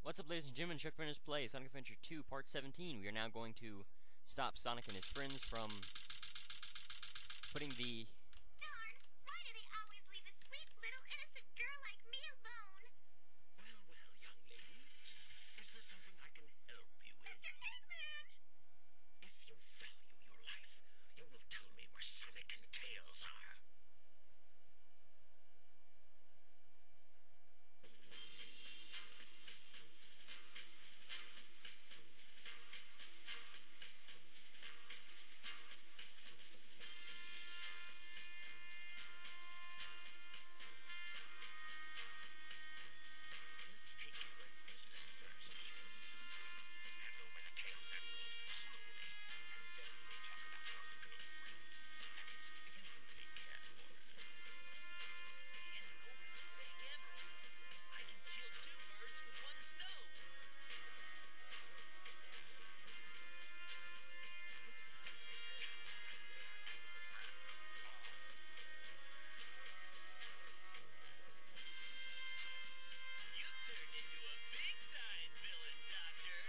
What's up, ladies and gentlemen? ChuckfinleLP Play Sonic Adventure 2 Part 17. We are now going to stop Sonic and his friends from putting the... Darn! Why do they always leave a sweet little innocent girl like me alone? Well, young lady. Is there something I can help you with? Dr. Eggman! If you value your life, you will tell me where Sonic and Tails are. Let's take care of business first, shall we, son? Hand over the Tails Emerald slowly, and then we'll talk about your girlfriend. That is, if you really care for her. Handing over the fake emerald. I can kill two birds with one stone. You turned into a big-time villain, Doctor.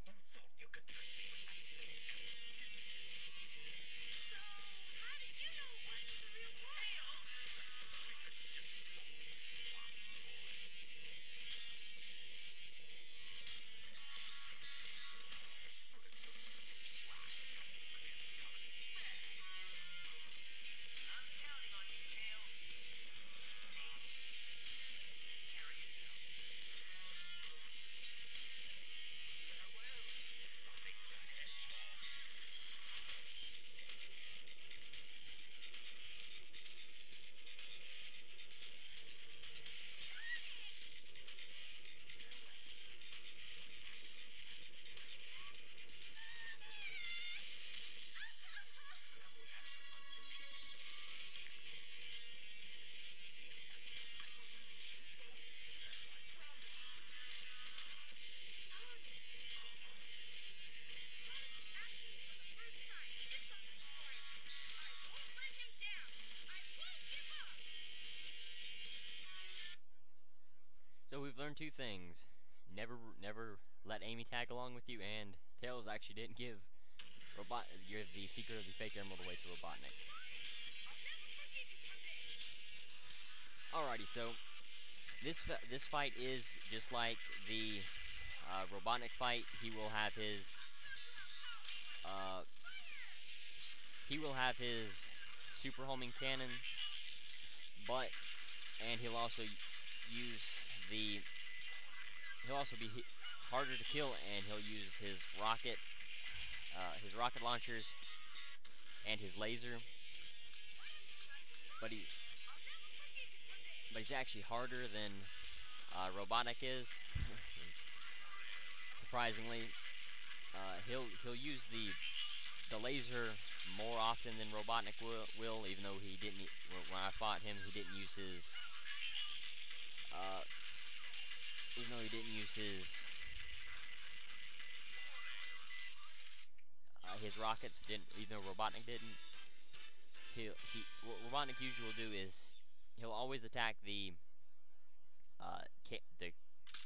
You thought you could trick me with that fake So, how did you know it wasn't the real one? Tails! I'm counting on you, Tails. Hey, take care of yourself. Farewell, Sonic the Hedgehog. Sonic! Sonic's asking me for the first time to do something for him. I won't let him down. I won't give up. So we've learned two things. Never let Amy tag along with you, and Tails actually didn't give the secret of the fake emerald away to Robotnik. I'll never forgive you for this. Alrighty, so this fight is just like the Robotnik fight. He will have his super homing cannon, and he'll also be harder to kill, and he'll use his rocket launchers and his laser. But he's actually harder than Robotnik is. Surprisingly, he'll use the laser more often than Robotnik will, even though he didn't. When I fought him, he didn't use his. Even though he didn't use his rockets, even though Robotnik didn't. What Robotnik usually will do is he'll always attack the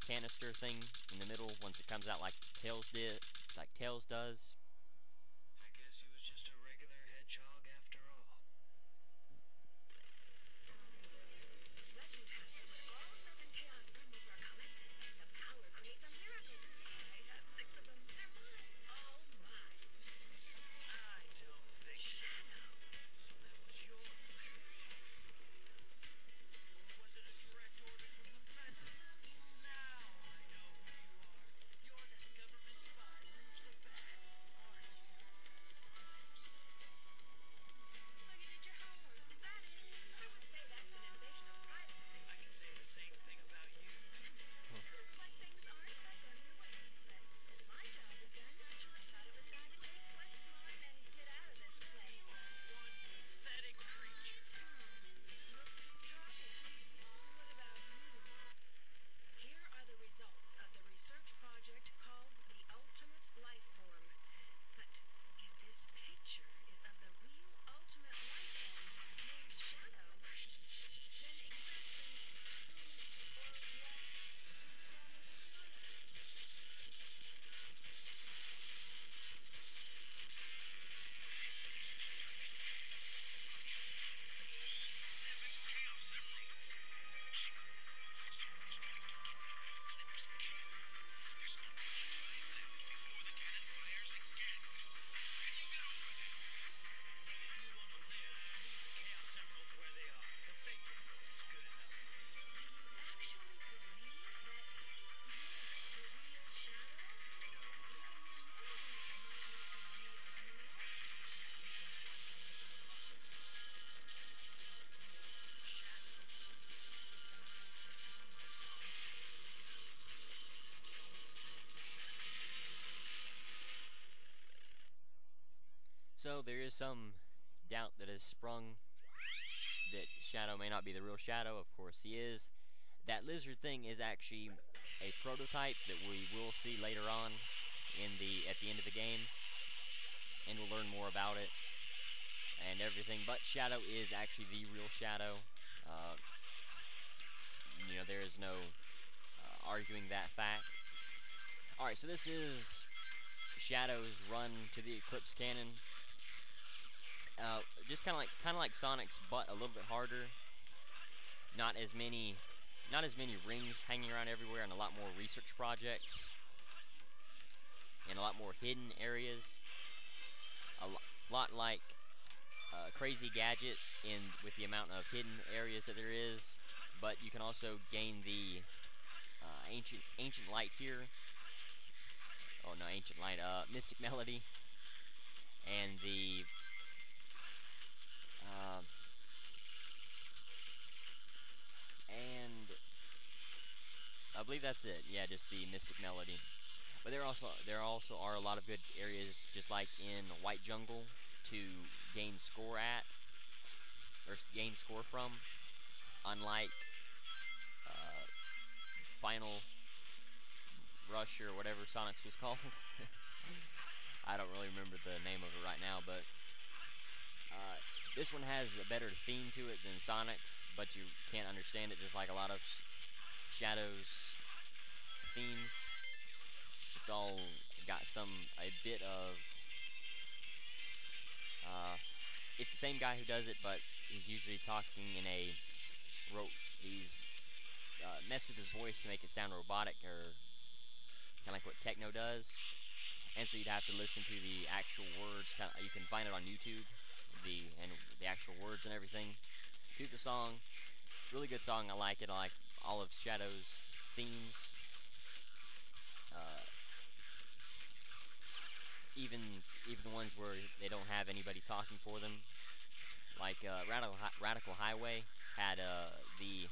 canister thing in the middle once it comes out, like Tails does. I guess he was just a regular hedgehog after all. Legend has it when all 7 Chaos Emeralds are collected, the power creates a miracle. I have 6 of them. They're mine. All mine. I don't think Shadow. so. That was yours. Or was it a direct order from the president? Now I know who you are. You're that government spy, Rouge the Bat. So there is some doubt that has sprung that Shadow may not be the real Shadow. Of course he is. That lizard thing is actually a prototype that we will see later on at the end of the game, and we'll learn more about it and everything. But Shadow is actually the real Shadow. You know, there is no arguing that fact. All right, so this is Shadow's run to the Eclipse Cannon. Just kind of like Sonic's, but a little bit harder. Not as many rings hanging around everywhere, and a lot more research projects, and a lot more hidden areas. A lot like Crazy Gadget with the amount of hidden areas that there is. But you can also gain the ancient light here. Oh no, ancient light. Mystic Melody, and the and I believe that's it. Yeah, just the Mystic Melody. But there also are a lot of good areas, just like in White Jungle, to gain score at or gain score from. Unlike Final Rush or whatever Sonic's was called. I don't really remember the name of it right now, but this one has a better theme to it than Sonic's, but you can't understand it, just like a lot of Shadow's themes. It's all got a bit of it's the same guy who does it, but he's usually talking in he's messed with his voice to make it sound robotic, or kind of like what Techno does. And so you'd have to listen to the actual words. You can find it on YouTube, the actual words and everything to the song. Really good song. I like it. I like all of Shadow's themes. Even the ones where they don't have anybody talking for them, like Radical Highway had the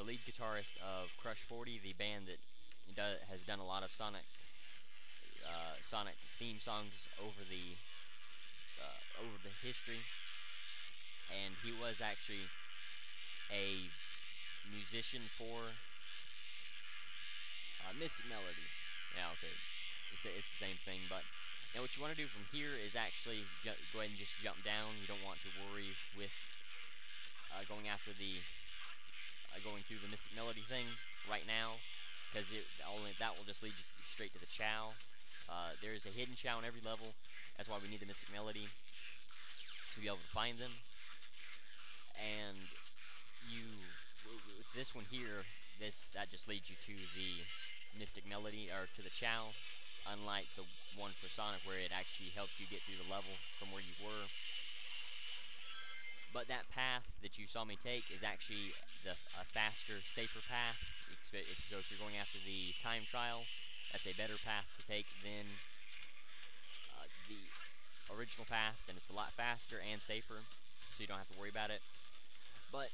lead guitarist of Crush 40, the band that has done a lot of Sonic theme songs over the history, and he was actually a musician for Mystic Melody. Yeah, okay, it's the same thing. But now what you want to do from here is actually go ahead and just jump down. You don't want to worry with going after going through the Mystic Melody thing right now, because that will just lead you straight to the Chow. There's a hidden Chow in every level. That's why we need the Mystic Melody to be able to find them. And with this one here, that just leads you to the Mystic Melody, or to the Chow, unlike the one for Sonic where it actually helped you get through the level from where you were. But that path that you saw me take is actually a faster, safer path. So if you're going after the time trial, that's a better path to take than the original path, and it's a lot faster and safer, so you don't have to worry about it. But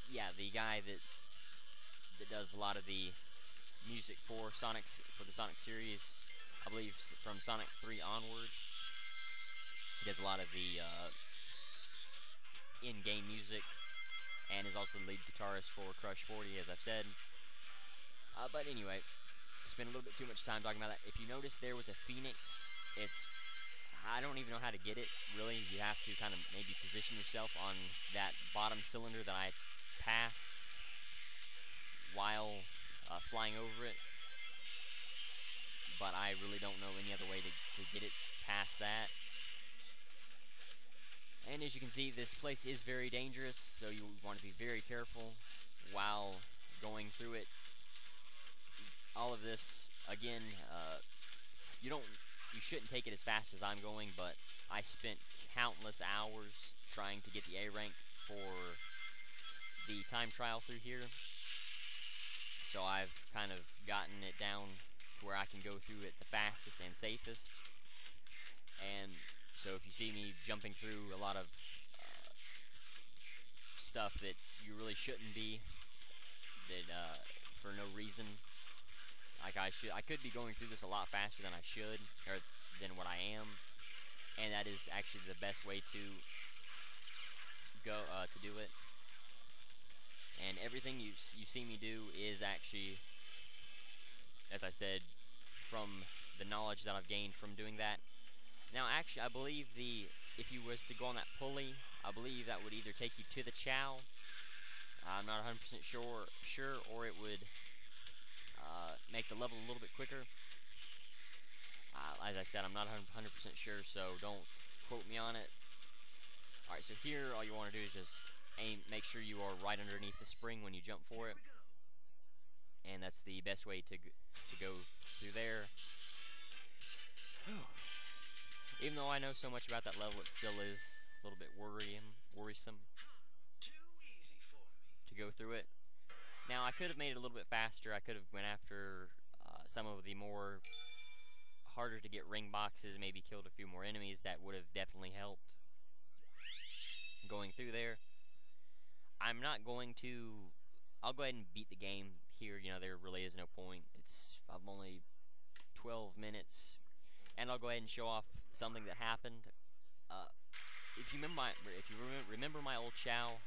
yeah, the guy that does a lot of the music for the Sonic series, I believe from Sonic 3 onward, he does a lot of the in-game music, and is also the lead guitarist for Crush 40, as I've said. But anyway, spent a little bit too much time talking about that. If you notice, there was a Phoenix. I don't even know how to get it, really. You have to kind of maybe position yourself on that bottom cylinder that I passed while flying over it. But I really don't know any other way to get it past that. And as you can see, this place is very dangerous, so you want to be very careful while going through it. All of this, again, you shouldn't take it as fast as I'm going, but I spent countless hours trying to get the A rank for the time trial through here. So I've kind of gotten it down to where I can go through it the fastest and safest. And so if you see me jumping through a lot of stuff that you really shouldn't be, for no reason, like I should. I could be going through this a lot faster than I should, or than what I am, and that is actually the best way to go to do it. And everything you see me do is actually, as I said, from the knowledge that I've gained from doing that. Now, actually, I believe if you was to go on that pulley, I believe that would either take you to the chow. I'm not 100% sure, or it would make the level a little bit quicker. As I said, I'm not 100% sure, so don't quote me on it. Alright, so here, all you want to do is just make sure you are right underneath the spring when you jump for it. And that's the best way to go through there. Even though I know so much about that level, it still is a little bit worrisome Too easy for me. to go through it. Now, I could have made it a little bit faster. I could have went after some of the more harder to get ring boxes, maybe killed a few more enemies. That would have definitely helped going through there. I'm not going to... I'll go ahead and beat the game here. You know, there really is no point. I'm only 12 minutes. And I'll go ahead and show off something that happened. If you remember my old chow,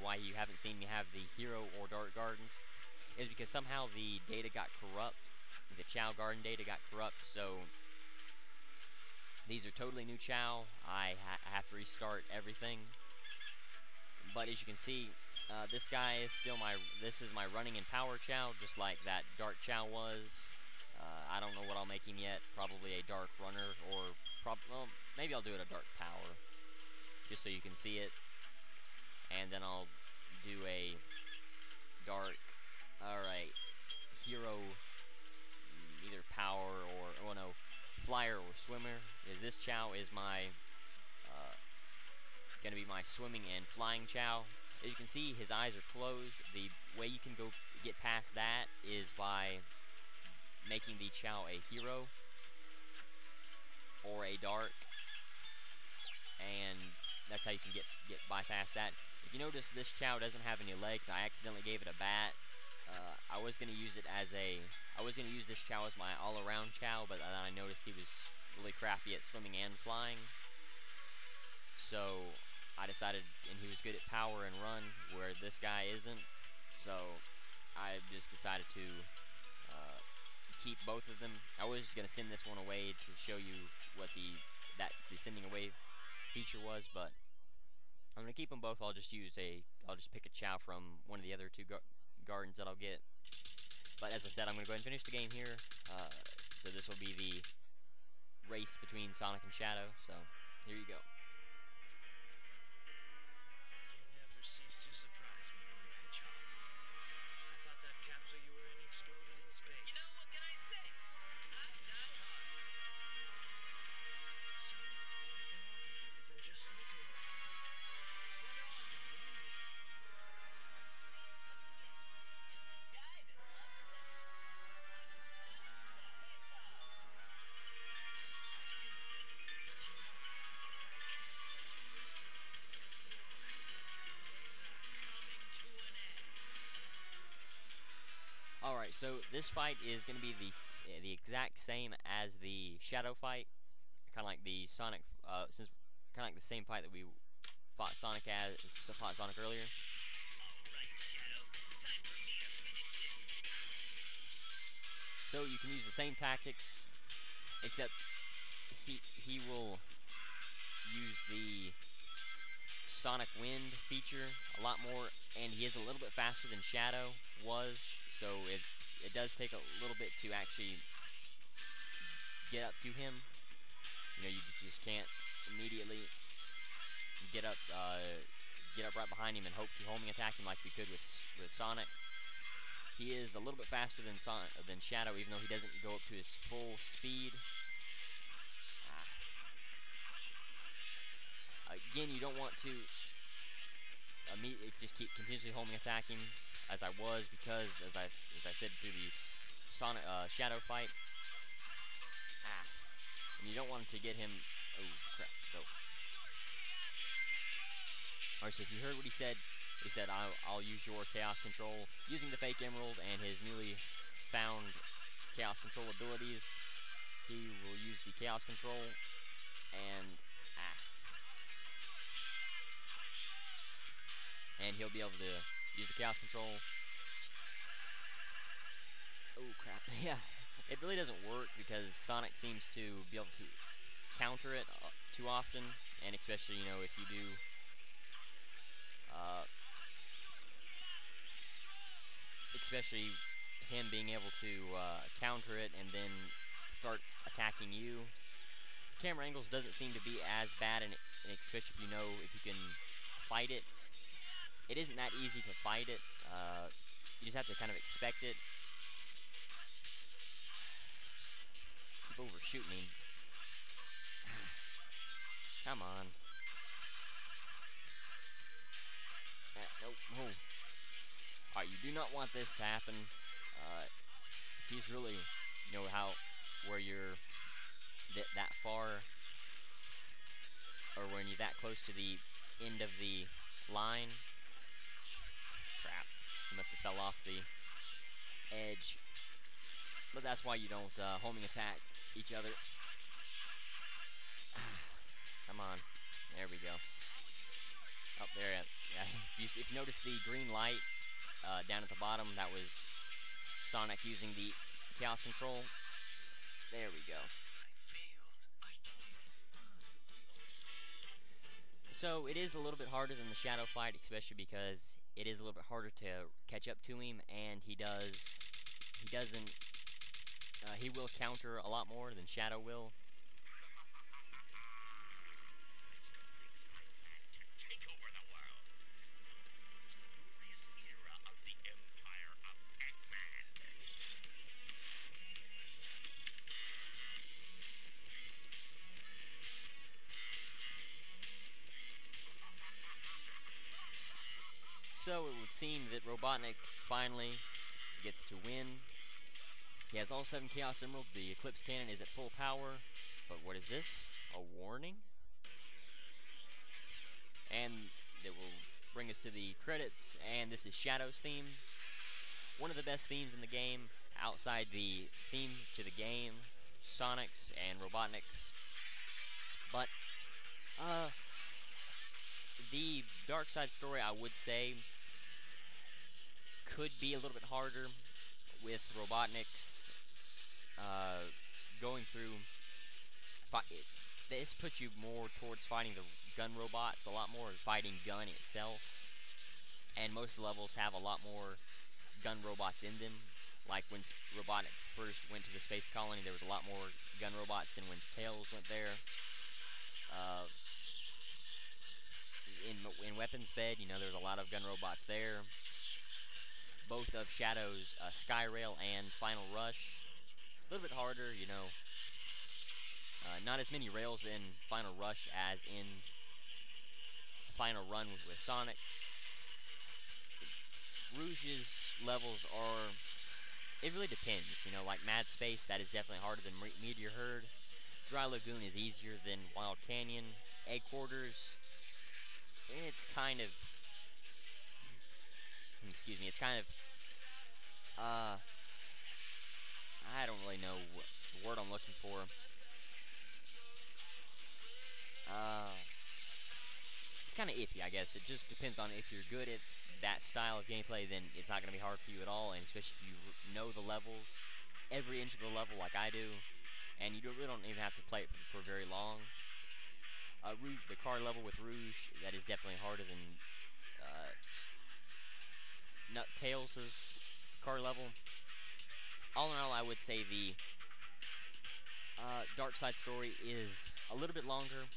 why you haven't seen me have the hero or dark gardens is because somehow the data got corrupt. The chow garden data got corrupt, so these are totally new chow. I have to restart everything. But as you can see, this guy is still this is my running and power chow, just like that dark chow was. I don't know what I'll make him yet. Probably a dark runner, or well, maybe I'll do it a dark power, just so you can see it. And then I'll do a dark, alright, hero, either power or, oh no, flyer or swimmer. Because this chow is my, gonna be my swimming and flying chow. As you can see, his eyes are closed. The way you can get past that is by making the chow a hero or a dark, and that's how you can get bypass that. If you notice, this chow doesn't have any legs. I accidentally gave it a bat. I was gonna use this chow as my all-around chow, but then I noticed he was really crappy at swimming and flying. So I decided, and he was good at power and run, where this guy isn't. So I just decided to keep both of them. I was just gonna send this one away to show you what the sending away feature was, but I'm gonna keep them both. I'll just pick a chow from one of the other two gardens that I'll get. But as I said, I'm gonna go ahead and finish the game here. So this will be the race between Sonic and Shadow. So here you go. You never cease to surprise me, Blue Hedgehog. I thought that capsule you were in exploded in space. You know, what can I say? I die hard. So, there's more to you than just looking like it. What are you moving? Just a guy that loves adventure. I see. But you know, I can't let you break it. Your adventure days are coming to an end. Alright, so this fight is going to be the exact same as the Shadow fight. Kind of like the Sonic, kind of like the same fight that we fought Sonic earlier. Alright, Shadow. Time for me to finish this. So you can use the same tactics, except he will use the Sonic Wind feature a lot more, and he is a little bit faster than Shadow was, so it does take a little bit to actually get up to him. You know, you just can't immediately get up right behind him and hope to homing attack him like we could with Sonic. He is a little bit faster than Shadow, even though he doesn't go up to his full speed. Again, you don't want to immediately just keep continuously homing attacking as I was, because as I said through the Sonic Shadow fight, and you don't want to get him. Oh crap! Go. Alright, so if you heard what he said, He said, I'll use your Chaos Control. Using the fake emerald and his newly found Chaos Control abilities, he will use the Chaos Control, and he'll be able to use the Chaos Control. Oh crap, yeah, it really doesn't work because Sonic seems to be able to counter it too often, and especially, you know, if you do especially him being able to counter it and then start attacking you. Camera angles doesn't seem to be as bad, and especially if you know if you can fight it. It isn't that easy to fight it. You just have to kind of expect it. Keep overshooting me. Come on. Nope. Oh. Alright, you do not want this to happen. He's really, you know, where you're that far, or when you're that close to the end of the line. Crap. He must have fell off the edge. But that's why you don't homing attack each other. Come on. There we go. Up there. Yeah. If you notice the green light down at the bottom, that was Sonic using the Chaos Control. There we go. So it is a little bit harder than the Shadow fight, especially because it is a little bit harder to catch up to him, and he will counter a lot more than Shadow will. Take over the world. The glorious era of the Empire of Pac-Man. So it would seem that Robotnik finally gets to win. He has all 7 Chaos Emeralds. The Eclipse Cannon is at full power. But what is this? A warning? And it will bring us to the credits, and this is Shadow's theme. One of the best themes in the game, outside the theme to the game, Sonic's and Robotnik's. But, the Dark Side story, I would say, could be a little bit harder with Robotnik's going through. This puts you more towards fighting the gun robots, a lot more fighting gun itself. And most of the levels have a lot more gun robots in them. Like when Robotnik first went to the space colony, there was a lot more gun robots than when Tails went there. In Weapons Bed, you know, there's a lot of gun robots there. Both of Shadow's Skyrail and Final Rush. A little bit harder, you know. Not as many rails in Final Rush as in Final Run with Sonic. Rouge's levels are... It really depends, you know, like Mad Space, that is definitely harder than Meteor Herd. Dry Lagoon is easier than Wild Canyon. Egg Quarters, it's kind of... Excuse me, it's kind of... I don't really know the word I'm looking for. It's kind of iffy, I guess. It just depends on if you're good at that style of gameplay, then it's not going to be hard for you at all, and especially if you know the levels, every inch of the level like I do, and you really don't even have to play it for very long. The car level with Rouge, that is definitely harder than Tails' car level. All in all, I would say the Dark Side story is a little bit longer.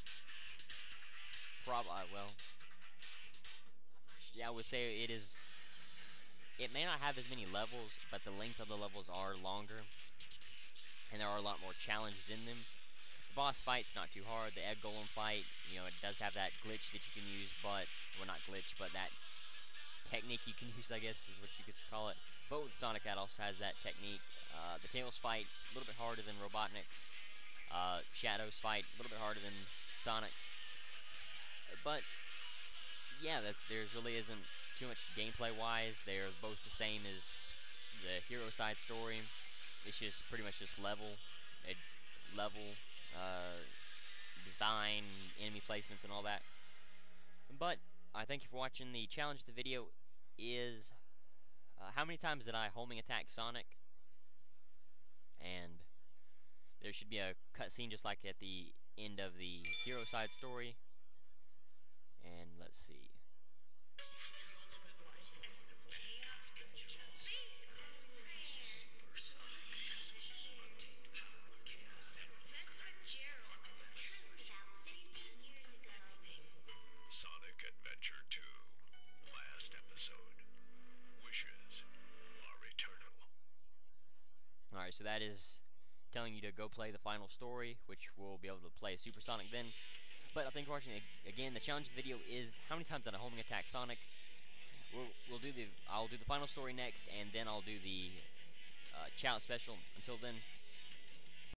Well, yeah, I would say it is. It may not have as many levels, but the length of the levels are longer, and there are a lot more challenges in them. The boss fight's not too hard. The Egg Golem fight, you know, it does have that glitch that you can use, but, well, not glitch, but that technique you can use, I guess, is what you could call it. But with Sonic, that also has that technique. The Tails fight, a little bit harder than Robotnik's. Shadow's fight, a little bit harder than Sonic's. But, yeah, there really isn't too much gameplay-wise. They're both the same as the hero side story. It's just pretty much just level, design, enemy placements, and all that. But I thank you for watching. The challenge of the video is how many times did I homing attack Sonic? And there should be a cutscene just like at the end of the hero side story. And let's see. Sonic Adventure 2. Last episode. Wishes are eternal. Alright, so that is telling you to go play the final story, which we'll be able to play Super Sonic then. But I think we're watching again. The challenge of the video is how many times did I homing attack Sonic? I'll do the final story next, and then I'll do the challenge special. Until then,